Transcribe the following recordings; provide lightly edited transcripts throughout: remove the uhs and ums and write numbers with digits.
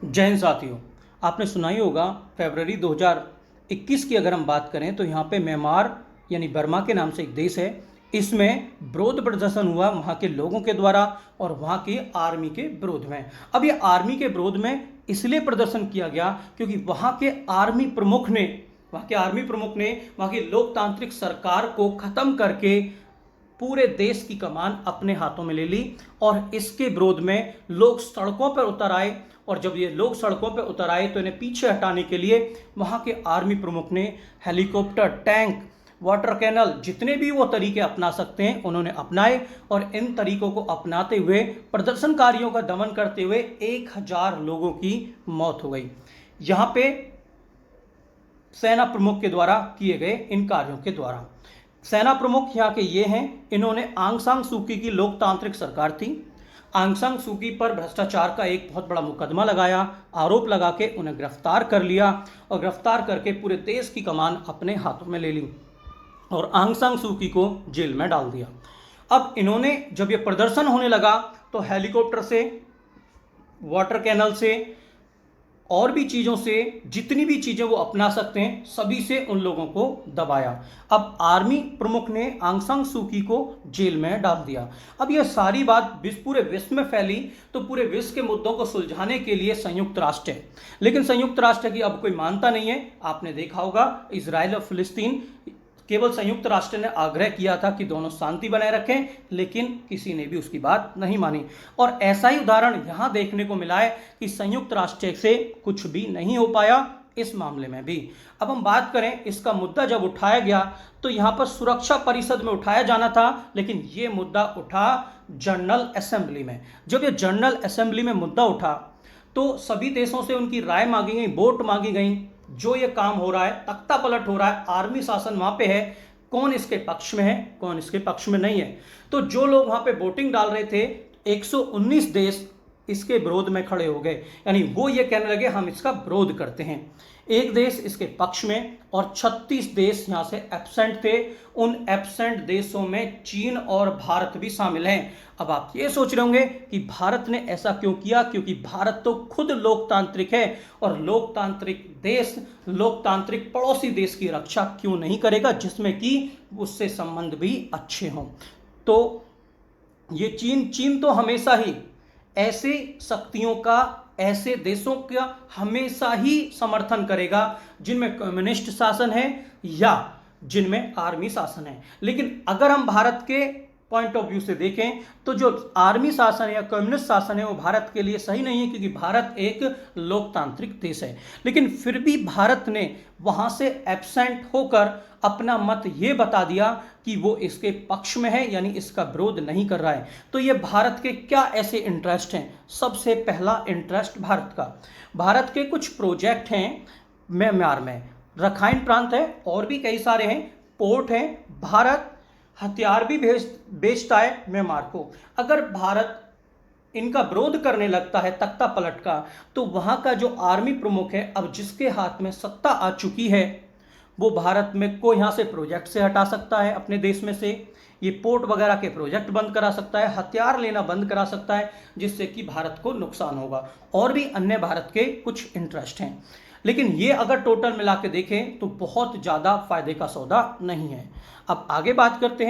जय हिंद साथियों। आपने सुना ही होगा फरवरी 2021 की अगर हम बात करें तो यहाँ पे म्यांमार यानी बर्मा के नाम से एक देश है। इसमें विरोध प्रदर्शन हुआ वहाँ के लोगों के द्वारा और वहाँ की आर्मी के विरोध में। अब ये आर्मी के विरोध में इसलिए प्रदर्शन किया गया क्योंकि वहाँ के आर्मी प्रमुख ने वहाँ की लोकतांत्रिक सरकार को खत्म करके पूरे देश की कमान अपने हाथों में ले ली और इसके विरोध में लोग सड़कों पर उतर आए। और जब ये लोग सड़कों पर उतर आए तो इन्हें पीछे हटाने के लिए वहाँ के आर्मी प्रमुख ने हेलीकॉप्टर, टैंक, वाटर कैनल, जितने भी वो तरीके अपना सकते हैं उन्होंने अपनाए और इन तरीकों को अपनाते हुए प्रदर्शनकारियों का दमन करते हुए 1000 लोगों की मौत हो गई। यहाँ पे सेना प्रमुख के द्वारा किए गए इन कार्यों के द्वारा। सेना प्रमुख यहाँ के ये हैं, इन्होंने आंग सान सू की लोकतांत्रिक सरकार थी। आंग सान सू की पर भ्रष्टाचार का एक बहुत बड़ा मुकदमा लगाया, आरोप लगा के उन्हें गिरफ्तार कर लिया और गिरफ्तार करके पूरे देश की कमान अपने हाथों में ले ली और आंग सान सू की को जेल में डाल दिया। अब इन्होंने जब ये प्रदर्शन होने लगा तो हेलीकॉप्टर से, वाटर कैनल से और भी चीज़ों से, जितनी भी चीज़ें वो अपना सकते हैं सभी से उन लोगों को दबाया। अब आर्मी प्रमुख ने आंग सान सू की को जेल में डाल दिया। अब यह सारी बात पूरे विश्व में फैली तो पूरे विश्व के मुद्दों को सुलझाने के लिए संयुक्त राष्ट्र है, लेकिन संयुक्त राष्ट्र की अब कोई मानता नहीं है। आपने देखा होगा इजराइल और फिलिस्तीन, केवल संयुक्त राष्ट्र ने आग्रह किया था कि दोनों शांति बनाए रखें, लेकिन किसी ने भी उसकी बात नहीं मानी। और ऐसा ही उदाहरण यहां देखने को मिला है कि संयुक्त राष्ट्र से कुछ भी नहीं हो पाया इस मामले में भी। अब हम बात करें, इसका मुद्दा जब उठाया गया तो यहां पर सुरक्षा परिषद में उठाया जाना था, लेकिन यह मुद्दा उठा जनरल असेंबली में। जब यह जनरल असेंबली में मुद्दा उठा तो सभी देशों से उनकी राय मांगी गई, वोट मांगी गई। जो ये काम हो रहा है, तख्ता पलट हो रहा है, आर्मी शासन वहां पे है, कौन इसके पक्ष में है, कौन इसके पक्ष में नहीं है। तो जो लोग वहां पे वोटिंग डाल रहे थे 119 देश इसके विरोध में खड़े हो गए, यानी वो ये कहने लगे हम इसका विरोध करते हैं। एक देश इसके पक्ष में और 36 देश यहां से एब्सेंट थे। उन एब्सेंट देशों में चीन और भारत भी शामिल हैं। अब आप ये सोच रहे होंगे कि भारत ने ऐसा क्यों किया, क्योंकि भारत तो खुद लोकतांत्रिक है और लोकतांत्रिक देश लोकतांत्रिक पड़ोसी देश की रक्षा क्यों नहीं करेगा जिसमें कि उससे संबंध भी अच्छे हों। तो ये चीन तो हमेशा ही ऐसे शक्तियों का, ऐसे देशों का हमेशा ही समर्थन करेगा जिनमें कम्युनिस्ट शासन है या जिनमें आर्मी शासन है। लेकिन अगर हम भारत के पॉइंट ऑफ व्यू से देखें तो जो आर्मी शासन या कम्युनिस्ट शासन है वो भारत के लिए सही नहीं है, क्योंकि भारत एक लोकतांत्रिक देश है। लेकिन फिर भी भारत ने वहां से एब्सेंट होकर अपना मत ये बता दिया कि वो इसके पक्ष में है, यानी इसका विरोध नहीं कर रहा है। तो ये भारत के क्या ऐसे इंटरेस्ट हैं? सबसे पहला इंटरेस्ट भारत के कुछ प्रोजेक्ट हैं म्यांमार में, रखाइन प्रांत है और भी कई सारे हैं, पोर्ट हैं। भारत हथियार भी बेचता है म्यांमार को। अगर भारत इनका विरोध करने लगता है तख्ता पलट का, तो वहां का जो आर्मी प्रमुख है, अब जिसके हाथ में सत्ता आ चुकी है, वो भारत में को यहां से प्रोजेक्ट से हटा सकता है, अपने देश में से ये पोर्ट वगैरह के प्रोजेक्ट बंद करा सकता है, हथियार लेना बंद करा सकता है, जिससे कि भारत को नुकसान होगा। और भी अन्य भारत के कुछ इंटरेस्ट हैं, लेकिन ये अगर टोटल मिला के देखें तो बहुत ज़्यादा फायदे का सौदा नहीं है। अब आगे बात करते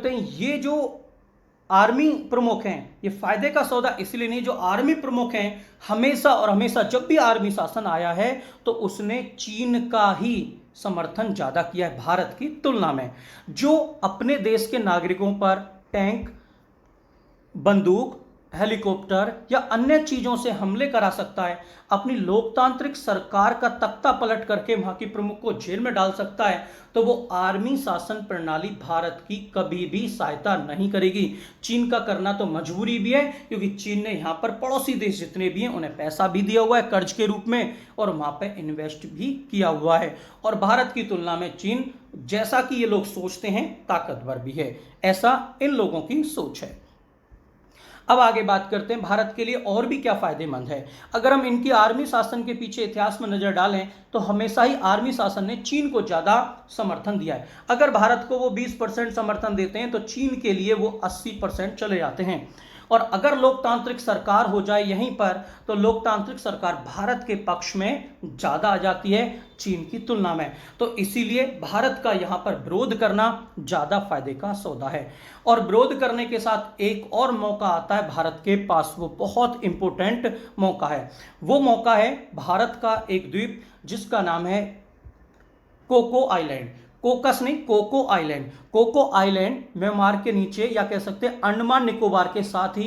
हैं ये जो आर्मी प्रमुख हैं, ये फायदे का सौदा इसलिए नहीं, जो आर्मी प्रमुख हैं हमेशा और हमेशा जब भी आर्मी शासन आया है तो उसने चीन का ही समर्थन ज़्यादा किया है भारत की तुलना में। जो अपने देश के नागरिकों पर टैंक, बंदूक, हेलीकॉप्टर या अन्य चीजों से हमले करा सकता है, अपनी लोकतांत्रिक सरकार का तख्ता पलट करके वहां की प्रमुख को जेल में डाल सकता है, तो वो आर्मी शासन प्रणाली भारत की कभी भी सहायता नहीं करेगी। चीन का करना तो मजबूरी भी है, क्योंकि चीन ने यहाँ पर पड़ोसी देश जितने भी हैं उन्हें पैसा भी दिया हुआ है कर्ज के रूप में और वहां पर इन्वेस्ट भी किया हुआ है। और भारत की तुलना में चीन, जैसा कि ये लोग सोचते हैं, ताकतवर भी है, ऐसा इन लोगों की सोच है। अब आगे बात करते हैं भारत के लिए और भी क्या फायदेमंद है। अगर हम इनकी आर्मी शासन के पीछे इतिहास में नजर डालें तो हमेशा ही आर्मी शासन ने चीन को ज्यादा समर्थन दिया है। अगर भारत को वो 20% समर्थन देते हैं तो चीन के लिए वो 80% चले जाते हैं। और अगर लोकतांत्रिक सरकार हो जाए यहीं पर तो लोकतांत्रिक सरकार भारत के पक्ष में ज़्यादा आ जाती है चीन की तुलना में। तो इसीलिए भारत का यहाँ पर विरोध करना ज़्यादा फायदे का सौदा है। और विरोध करने के साथ एक और मौका आता है भारत के पास, वो बहुत इंपॉर्टेंट मौका है। वो मौका है भारत का एक द्वीप जिसका नाम है कोको आइलैंड। कोकस नहीं, Coco Island. Coco Island Myanmar के नीचे या कह सकते हैं अंडमान निकोबार के साथ ही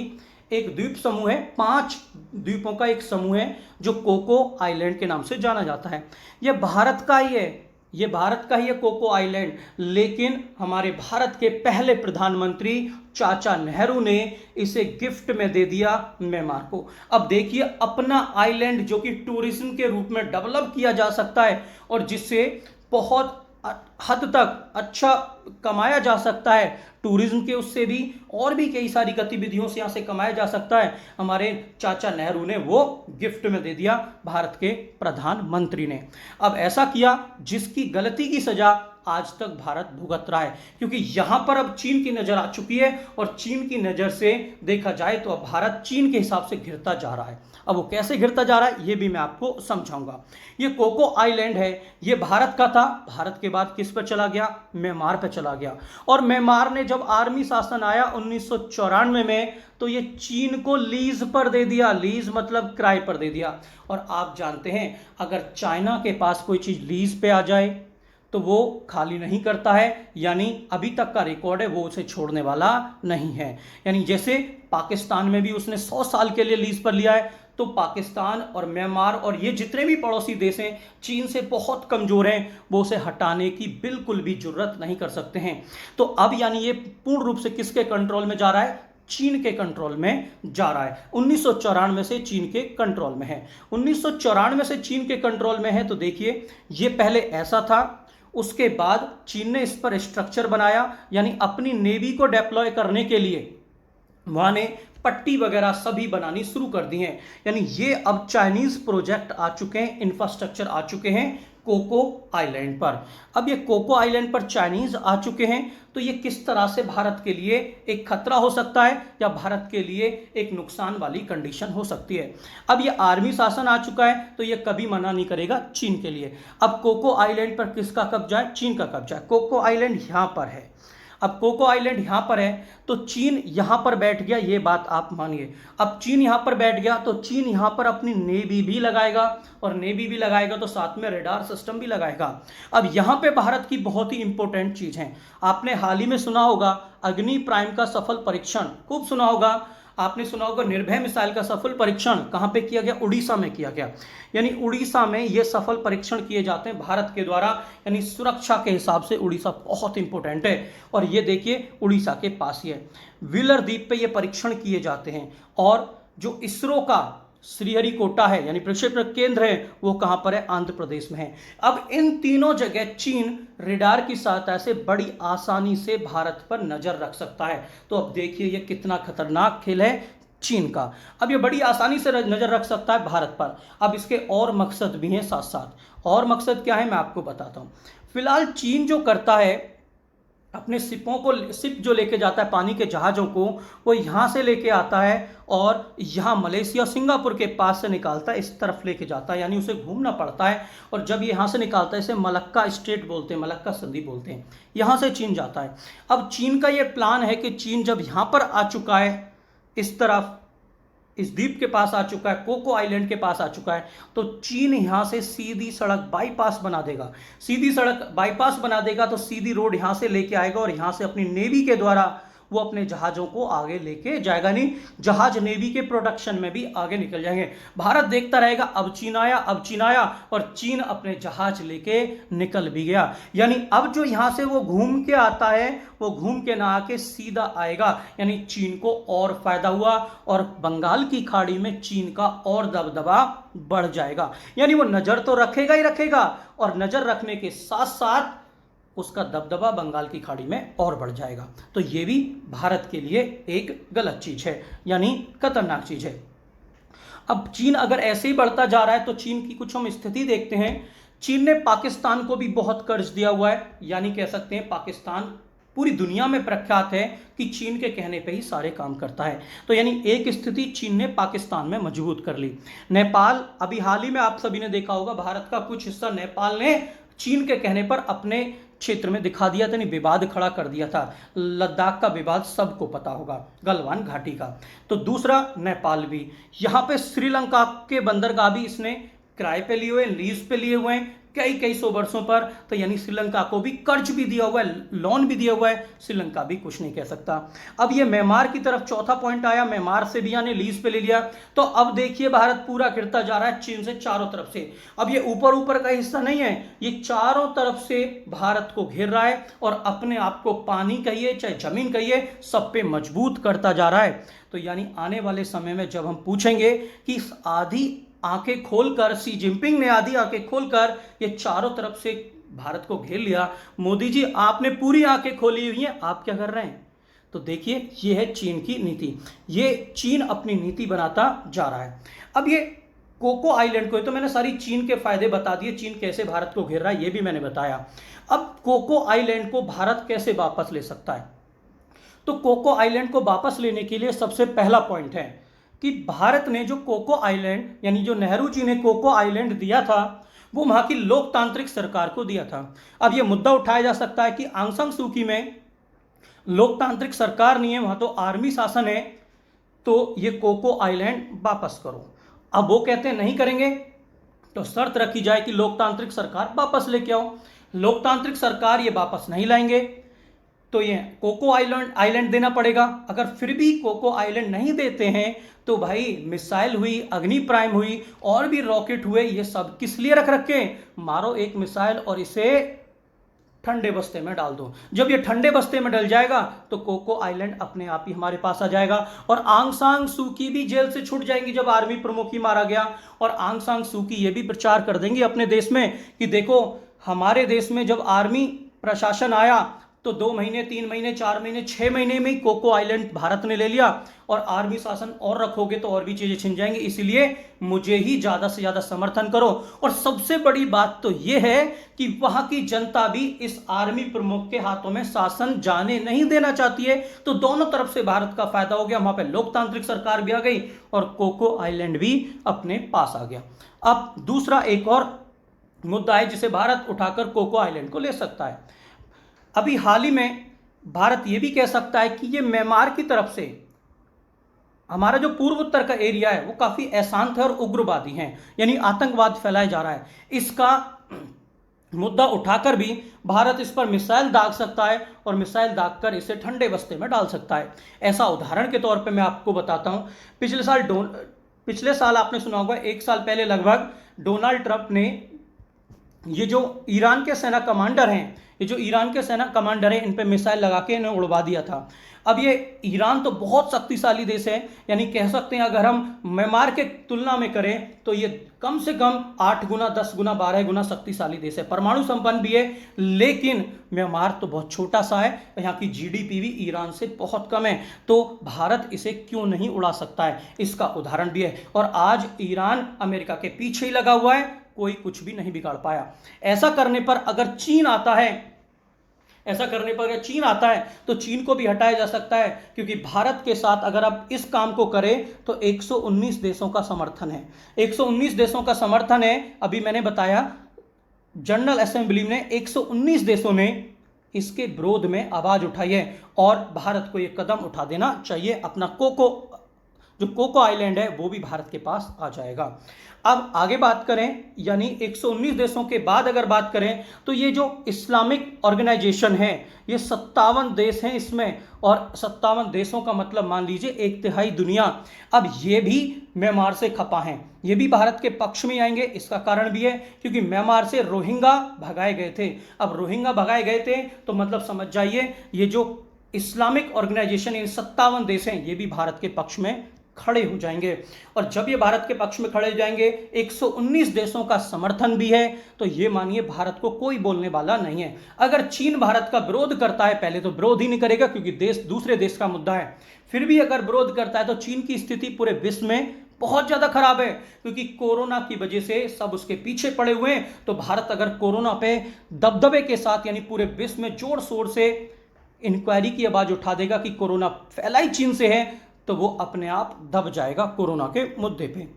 एक द्वीप समूह है, 5 द्वीपों का एक समूह है जो कोको आइलैंड के नाम से जाना जाता है। यह भारत का ही है, ये भारत का ही है कोको आइलैंड, लेकिन हमारे भारत के पहले प्रधानमंत्री चाचा नेहरू ने इसे गिफ्ट में दे दिया म्यांमार को। अब देखिए, अपना आइलैंड जो कि टूरिज्म के रूप में डेवलप किया जा सकता है और जिससे बहुत हद तक अच्छा कमाया जा सकता है, टूरिज्म के उससे भी और भी कई सारी गतिविधियों से यहाँ से कमाया जा सकता है, हमारे चाचा नेहरू ने वो गिफ्ट में दे दिया भारत के प्रधानमंत्री ने। अब ऐसा किया जिसकी गलती की सजा आज तक भारत भुगत रहा है, क्योंकि यहां पर अब चीन की नजर आ चुकी है और चीन की नजर से देखा जाए तो अब भारत चीन के हिसाब से घिरता जा रहा है। अब वो कैसे घिरता जा रहा है ये भी मैं आपको समझाऊंगा। ये कोको आइलैंड है, ये भारत का था, भारत के बाद किस पर चला गया, म्यांमार पर चला गया। और म्यांमार ने जब आर्मी शासन आया 1994 में तो ये चीन को लीज पर दे दिया, लीज मतलब किराए पर दे दिया। और आप जानते हैं अगर चाइना के पास कोई चीज लीज पे आ जाए तो वो खाली नहीं करता है, यानी अभी तक का रिकॉर्ड है वो उसे छोड़ने वाला नहीं है। यानी जैसे पाकिस्तान में भी उसने 100 साल के लिए लीज पर लिया है, तो पाकिस्तान और म्यांमार और ये जितने भी पड़ोसी देश हैं चीन से बहुत कमजोर हैं, वो उसे हटाने की बिल्कुल भी जुर्रत नहीं कर सकते हैं। तो अब यानी ये पूर्ण रूप से किसके कंट्रोल में जा रहा है, चीन के कंट्रोल में जा रहा है। 1994 से चीन के कंट्रोल में है, 1994 से चीन के कंट्रोल में है। तो देखिए ये पहले ऐसा था, उसके बाद चीन ने इस पर स्ट्रक्चर बनाया, यानी अपनी नेवी को डेप्लॉय करने के लिए वहां ने पट्टी वगैरह सभी बनानी शुरू कर दी हैं। यानी ये अब चाइनीज प्रोजेक्ट आ चुके हैं, इंफ्रास्ट्रक्चर आ चुके हैं कोको आइलैंड पर। अब ये कोको आइलैंड पर चाइनीज आ चुके हैं, तो ये किस तरह से भारत के लिए एक खतरा हो सकता है या भारत के लिए एक नुकसान वाली कंडीशन हो सकती है। अब ये आर्मी शासन आ चुका है तो ये कभी मना नहीं करेगा चीन के लिए। अब कोको आइलैंड पर किसका कब्जा है, चीन का कब्जा है। कोको आइलैंड यहां पर है, अब कोको आइलैंड यहां पर है तो चीन यहां पर बैठ गया, ये बात आप मानिए। अब चीन यहां पर बैठ गया तो चीन यहां पर अपनी नेवी भी लगाएगा, और नेवी भी लगाएगा तो साथ में रडार सिस्टम भी लगाएगा। अब यहां पे भारत की बहुत ही इंपॉर्टेंट चीज है, आपने हाल ही में सुना होगा अग्नि प्राइम का सफल परीक्षण, खूब सुना होगा। आपने सुना होगा निर्भय मिसाइल का सफल परीक्षण कहां पे किया गया, उड़ीसा में किया गया। यानी उड़ीसा में ये सफल परीक्षण किए जाते हैं भारत के द्वारा, यानी सुरक्षा के हिसाब से उड़ीसा बहुत इंपॉर्टेंट है। और ये देखिए उड़ीसा के पास ही है, व्हीलर द्वीप पे ये परीक्षण किए जाते हैं। और जो इसरो का श्रीहरिकोटा है यानी प्रक्षेपण केंद्र है वो कहां पर है, आंध्र प्रदेश में है। अब इन तीनों जगह चीन रडार की सहायता से बड़ी आसानी से भारत पर नजर रख सकता है। तो अब देखिए ये कितना खतरनाक खेल है चीन का। अब ये बड़ी आसानी से नजर रख सकता है भारत पर। अब इसके और मकसद भी हैं साथ साथ, और मकसद क्या है मैं आपको बताता हूं। फिलहाल चीन जो करता है अपने सिपों को, सिप जो लेके जाता है पानी के जहाज़ों को, वो यहाँ से लेके आता है और यहाँ मलेशिया सिंगापुर के पास से निकालता है, इस तरफ लेके जाता है, यानी उसे घूमना पड़ता है। और जब ये यहाँ से निकालता है, इसे मलक्का स्ट्रेट बोलते हैं, मलक्का संधि बोलते हैं, यहाँ से चीन जाता है। अब चीन का ये प्लान है कि चीन जब यहाँ पर आ चुका है, इस तरफ इस द्वीप के पास आ चुका है, कोको आइलैंड के पास आ चुका है, तो चीन यहां से सीधी सड़क बाईपास बना देगा। सीधी सड़क बाईपास बना देगा तो सीधी रोड यहां से लेके आएगा और यहां से अपनी नेवी के द्वारा वो अपने जहाज़ों को आगे लेके जाएगा। नहीं, जहाज नेवी के प्रोडक्शन में भी आगे निकल जाएंगे। भारत देखता रहेगा अब चीन आया, अब चीन आया, और चीन अपने जहाज लेके निकल भी गया। यानी अब जो यहां से वो घूम के आता है वो घूम के ना आके सीधा आएगा, यानी चीन को और फायदा हुआ और बंगाल की खाड़ी में चीन का और दबदबा बढ़ जाएगा। यानी वो नजर तो रखेगा ही रखेगा, और नजर रखने के साथ साथ उसका दबदबा बंगाल की खाड़ी में और बढ़ जाएगा। तो ये भी भारत के लिए एक गलत चीज है, यानी खतरनाक चीज है। अब चीन अगर ऐसे ही बढ़ता जा रहा है तो चीन की कुछ हम स्थिति देखते हैं। चीन ने पाकिस्तान को भी बहुत कर्ज दिया हुआ है, यानी कह सकते हैं पाकिस्तान पूरी दुनिया में प्रख्यात है कि चीन के कहने पे ही सारे काम करता है। तो यानी एक स्थिति चीन ने पाकिस्तान में मजबूत कर ली। नेपाल, अभी हाल ही में आप सभी ने देखा होगा, भारत का कुछ हिस्सा नेपाल ने चीन के कहने पर अपने क्षेत्र में दिखा दिया था, नहीं विवाद खड़ा कर दिया था। लद्दाख का विवाद सबको पता होगा, गलवान घाटी का। तो दूसरा नेपाल भी, यहाँ पे श्रीलंका के बंदरगाह भी इसने किराए पे लिए हुए, लीज पे लिए हुए हैं कई कई सौ वर्षों पर। तो यानी श्रीलंका को भी कर्ज भी दिया हुआ है, लोन भी दिया हुआ है, श्रीलंका भी कुछ नहीं कह सकता। अब ये म्यांमार की तरफ चौथा पॉइंट आया, म्यांमार से भी यानी लीज पे ले लिया। तो अब देखिए भारत पूरा गिरता जा रहा है चीन से चारों तरफ से। अब ये ऊपर ऊपर का हिस्सा नहीं है, ये चारों तरफ से भारत को घेर रहा है और अपने आप को पानी कहिए चाहे जमीन कहिए सब पे मजबूत करता जा रहा है। तो यानी आने वाले समय में जब हम पूछेंगे कि आधी आंखें खोलकर, शी जिनपिंग ने आधी आंखें खोलकर ये चारों तरफ से भारत को घेर लिया, मोदी जी आपने पूरी आंखें खोली हुई हैं, आप क्या कर रहे हैं? तो देखिए ये है चीन की नीति, ये चीन अपनी नीति बनाता जा रहा है। अब ये कोको आइलैंड को, तो मैंने सारी चीन के फायदे बता दिए, चीन कैसे भारत को घेर रहा है ये भी मैंने बताया। अब कोको आइलैंड को भारत कैसे वापस ले सकता है? तो कोको आइलैंड को वापस लेने के लिए सबसे पहला पॉइंट है कि भारत ने जो कोको आइलैंड, यानी जो नेहरू जी ने कोको आइलैंड दिया था, वो वहां की लोकतांत्रिक सरकार को दिया था। अब ये मुद्दा उठाया जा सकता है कि आंग सान सू की में लोकतांत्रिक सरकार नहीं है, वहां तो आर्मी शासन है, तो ये कोको आइलैंड वापस करो। अब वो कहते हैं नहीं करेंगे, तो शर्त रखी जाए कि लोकतांत्रिक सरकार वापस लेके आओ। लोकतांत्रिक सरकार ये वापस नहीं लाएंगे तो ये कोको आइलैंड देना पड़ेगा। अगर फिर भी कोको आइलैंड नहीं देते हैं तो भाई मिसाइल हुई, अग्नि प्राइम हुई, और भी रॉकेट हुए, ये सब किस लिए रख रखे? मारो एक मिसाइल और इसे ठंडे बस्ते में डाल दो। जब ये ठंडे बस्ते में डल जाएगा तो कोको आइलैंड अपने आप ही हमारे पास आ जाएगा और आंग सान सू की भी जेल से छूट जाएंगी जब आर्मी प्रमुख ही मारा गया। और आंग सान सू की ये भी प्रचार कर देंगे अपने देश में कि देखो हमारे देश में जब आर्मी प्रशासन आया तो 2 महीने, 3 महीने, 4 महीने, 6 महीने में ही कोको आइलैंड भारत ने ले लिया, और आर्मी शासन और रखोगे तो और भी चीजें छिन जाएंगी, इसलिए मुझे ही ज्यादा से ज्यादा समर्थन करो। और सबसे बड़ी बात तो यह है कि वहां की जनता भी इस आर्मी प्रमुख के हाथों में शासन जाने नहीं देना चाहती है। तो दोनों तरफ से भारत का फायदा हो गया, वहां पे लोकतांत्रिक सरकार भी आ गई और कोको आइलैंड भी अपने पास आ गया। अब दूसरा एक और मुद्दा है जिसे भारत उठाकर कोको आइलैंड को ले सकता है। अभी हाल ही में भारत यह भी कह सकता है कि ये म्यांमार की तरफ से हमारा जो पूर्व उत्तर का एरिया है वो काफी अशांत है और उग्रवादी हैं, यानी आतंकवाद फैलाया जा रहा है। इसका मुद्दा उठाकर भी भारत इस पर मिसाइल दाग सकता है और मिसाइल दागकर इसे ठंडे बस्ते में डाल सकता है। ऐसा उदाहरण के तौर पे मैं आपको बताता हूं, पिछले साल आपने सुना होगा, 1 साल पहले लगभग डोनाल्ड ट्रंप ने ये जो ईरान के सेना कमांडर हैं, इन पे मिसाइल लगा के इन्हें उड़वा दिया था। अब ये ईरान तो बहुत शक्तिशाली देश है, यानी कह सकते हैं अगर हम म्यांमार के तुलना में करें तो ये कम से कम 8 गुना, 10 गुना, 12 गुना शक्तिशाली देश है, परमाणु संपन्न भी है। लेकिन म्यांमार तो बहुत छोटा सा है, यहाँ की जीडीपी भी ईरान से बहुत कम है, तो भारत इसे क्यों नहीं उड़ा सकता है, इसका उदाहरण भी है। और आज ईरान अमेरिका के पीछे ही लगा हुआ है, कोई कुछ भी नहीं बिगाड़ पाया। ऐसा करने पर अगर चीन आता है तो चीन को भी हटाया जा सकता है, क्योंकि भारत के साथ अगर आप इस काम को करें तो 119 देशों का समर्थन है। 119 देशों का समर्थन है। अभी मैंने बताया जनरल असेंबली में 119 देशों ने इसके विरोध में आवाज उठाई है और भारत को यह कदम उठा देना चाहिए। अपना कोको आइलैंड है वो भी भारत के पास आ जाएगा। अब आगे बात करें, यानी 119 देशों के बाद अगर बात करें तो ये जो इस्लामिक ऑर्गेनाइजेशन है ये 57 देश हैं इसमें, और 57 देशों का मतलब मान लीजिए 1/3 दुनिया। अब ये भी म्यांमार से खपा हैं, ये भी भारत के पक्ष में आएंगे। इसका कारण भी है क्योंकि म्यांमार से रोहिंग्या भगाए गए थे। अब रोहिंग्या भगाए गए थे तो मतलब समझ जाइए ये जो इस्लामिक ऑर्गेनाइजेशन इन 57 देश हैं ये भी भारत के पक्ष में खड़े हो जाएंगे। और जब ये भारत के पक्ष में खड़े हो जाएंगे, 119 देशों का समर्थन भी है, तो ये मानिए भारत को कोई बोलने वाला नहीं है। अगर चीन भारत का विरोध करता है, पहले तो विरोध ही नहीं करेगा क्योंकि दूसरे देश का मुद्दा है, फिर भी अगर विरोध करता है तो चीन की स्थिति पूरे विश्व में बहुत ज्यादा खराब है, क्योंकि कोरोना की वजह से सब उसके पीछे पड़े हुए हैं। तो भारत अगर कोरोना पे दबदबे के साथ यानी पूरे विश्व में जोर शोर से इंक्वायरी की आवाज उठा देगा कि कोरोना फैला ही चीन से है, तो वो अपने आप दब जाएगा कोरोना के मुद्दे पे।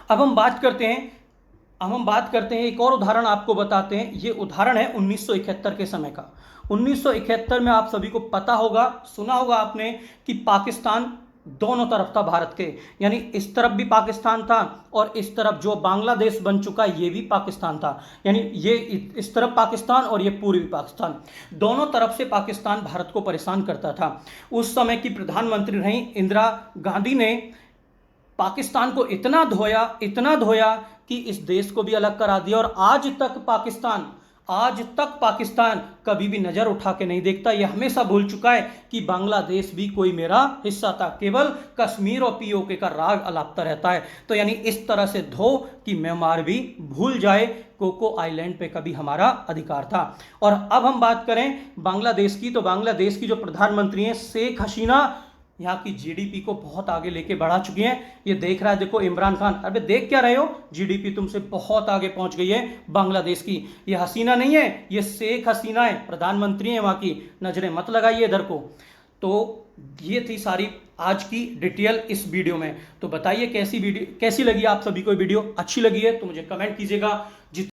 अब हम बात करते हैं, एक और उदाहरण आपको बताते हैं। ये उदाहरण है 1971 के समय का। 1971 में आप सभी को पता होगा, सुना होगा आपने कि पाकिस्तान दोनों तरफ था भारत के, यानी इस तरफ भी पाकिस्तान था और इस तरफ जो बांग्लादेश बन चुका है ये भी पाकिस्तान था, यानी ये इस तरफ पाकिस्तान और ये पूर्वी पाकिस्तान, दोनों तरफ से पाकिस्तान भारत को परेशान करता था। उस समय की प्रधानमंत्री रही इंदिरा गांधी ने पाकिस्तान को इतना धोया कि इस देश को भी अलग करा दिया, और आज तक पाकिस्तान कभी भी नजर उठा के नहीं देखता। यह हमेशा भूल चुका है कि बांग्लादेश भी कोई मेरा हिस्सा था, केवल कश्मीर और पीओके का राग अलापता रहता है। तो यानी इस तरह से धो कि म्यांमार भी भूल जाए कोको आइलैंड पे कभी हमारा अधिकार था। और अब हम बात करें बांग्लादेश की, तो बांग्लादेश की जो प्रधानमंत्री हैं शेख हसीना, यहाँ की जीडीपी को बहुत आगे लेके बढ़ा चुकी हैं। ये देख रहा है, देखो इमरान खान, अरे देख क्या रहे हो, जीडीपी तुमसे बहुत आगे पहुंच गई है बांग्लादेश की। ये हसीना नहीं है, ये शेख हसीना है, प्रधानमंत्री है वहां की, नजरें मत लगाइए इधर को। तो ये थी सारी आज की डिटेल इस वीडियो में। तो बताइए कैसी लगी आप सभी को वीडियो? अच्छी लगी है तो मुझे कमेंट कीजिएगा।